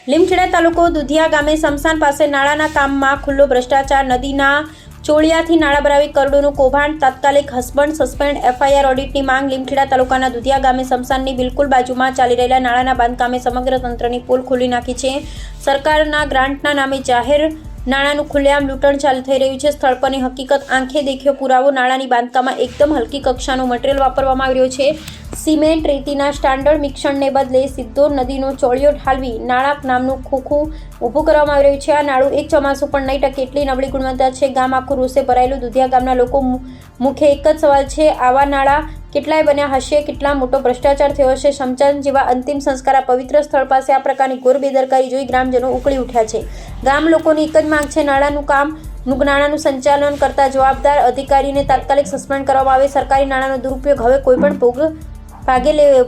લીમખેડા તાલુકો દુધિયા ગામે સમસાન પાસે નાળાના કામમાં ખુલ્લો ભ્રષ્ટાચાર, નદીના ચોળિયાથી નાળા બનાવી કરોડોનું કૌભાંડ, તાત્કાલિક હસબન્ડ સસ્પેન્ડ, એફઆઈઆર ઓડિટની માંગ। લીમખેડા તાલુકાના દુધિયા ગામે સમસાનની બિલકુલ બાજુમાં ચાલી રહેલા નાળાના બાંધકામે સમગ્ર તંત્રની પોલ ખોલી નાખી છે। સરકારના ગ્રાન્ટના નામે જાહેર નાણાંનું ખુલ્લેઆમ લૂંટણ ચાલુ થઈ રહ્યું છે। સ્થળ પરની હકીકત આંખે દેખ્યો પુરાવો। નાળાની બાંધકામમાં એકદમ હલકી કક્ષાનું મટીરિયલ વાપરવામાં આવી રહ્યું છે। સિમેન્ટ રેતીના સ્ટાન્ડર્ડ મિશ્રણને બદલે સીધો નદીનો ચોળિયો ઠાલવી નાળા નામનું ખોખું ઊભું કરવામાં આવી રહ્યું છે। આ નાળું એક ચોમાસું પણ નહીં ટકે એટલી નબળી ગુણવત્તા છે। ગામ આખું રોષે ભરાયેલું। દુધિયા ગામના લોકો મુખે એક જ સવાલ છે, આવા નાળા કેટલાય બન્યા હશે? કેટલા મોટો ભ્રષ્ટાચાર થયો હશે? શમશાન જેવા અંતિમ સંસ્કાર આ પવિત્ર સ્થળ પાસે આ પ્રકારની ઘોર બેદરકારી જોઈ ગ્રામજનો ઉકળી ઉઠ્યા છે। ગામ લોકોની એક જ માંગ છે, નાણાંનું સંચાલન કરતા જવાબદાર અધિકારીને તાત્કાલિક સસ્પેન્ડ કરવામાં આવે। સરકારી નાણાંનો દુરુપયોગ હવે કોઈપણ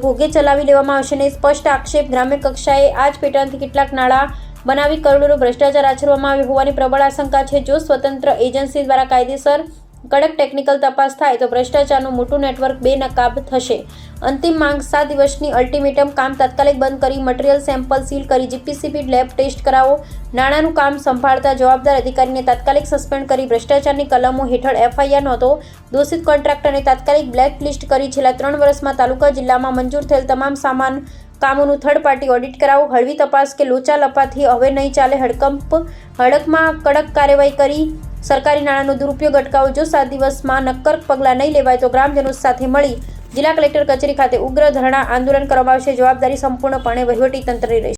ભોગે ચલાવી લેવામાં આવશે નહીં। સ્પષ્ટ આક્ષેપ। ગ્રામ્ય કક્ષાએ આ જ પેટર્નથી કેટલાક નાળા બનાવી કરોડોનો ભ્રષ્ટાચાર આચરવામાં આવ્યો હોવાની પ્રબળ આશંકા છે। જો સ્વતંત્ર એજન્સી દ્વારા કાયદેસર કડક ટેકનિકલ તપાસ થાય તો ભ્રષ્ટાચારનું મોટું નેટવર્ક બેનકાબ થશે। અંતિમ માંગ 7 દિવસની અલ્ટિમેટમ। કામ તાત્કાલિક બંધ કરી મટીરિયલ સેમ્પલ સીલ કરી જીપીસીબી લેબ ટેસ્ટ કરાવો। નાણાંનું કામ સંભાળતા જવાબદાર અધિકારીને તાત્કાલિક સસ્પેન્ડ કરી ભ્રષ્ટાચારની કલમો હેઠળ એફઆઈઆર નોંધો। દોષિત કોન્ટ્રાક્ટરને તાત્કાલિક બ્લેકલિસ્ટ કરી છેલ્લા 3 વર્ષમાં તાલુકા જિલ્લામાં મંજૂર થયેલ તમામ સામાન કામોનું થર્ડ પાર્ટી ઓડિટ કરાવો। હળવી તપાસ કે લોચા લપાથી હવે નહીં ચાલે। હડકમાં કડક કાર્યવાહી કરી સરકારી નાણાંનો દુરુપયોગ અટકાવો। જો 7 દિવસમાં નક્કર પગલાં નહીં લેવાય તો ગ્રામજનો સાથે મળી જિલ્લા કલેક્ટર કચેરી ખાતે ઉગ્ર ધરણા આંદોલન કરવામાં આવશે। જવાબદારી સંપૂર્ણપણે વહીવટી તંત્રની રહેશે।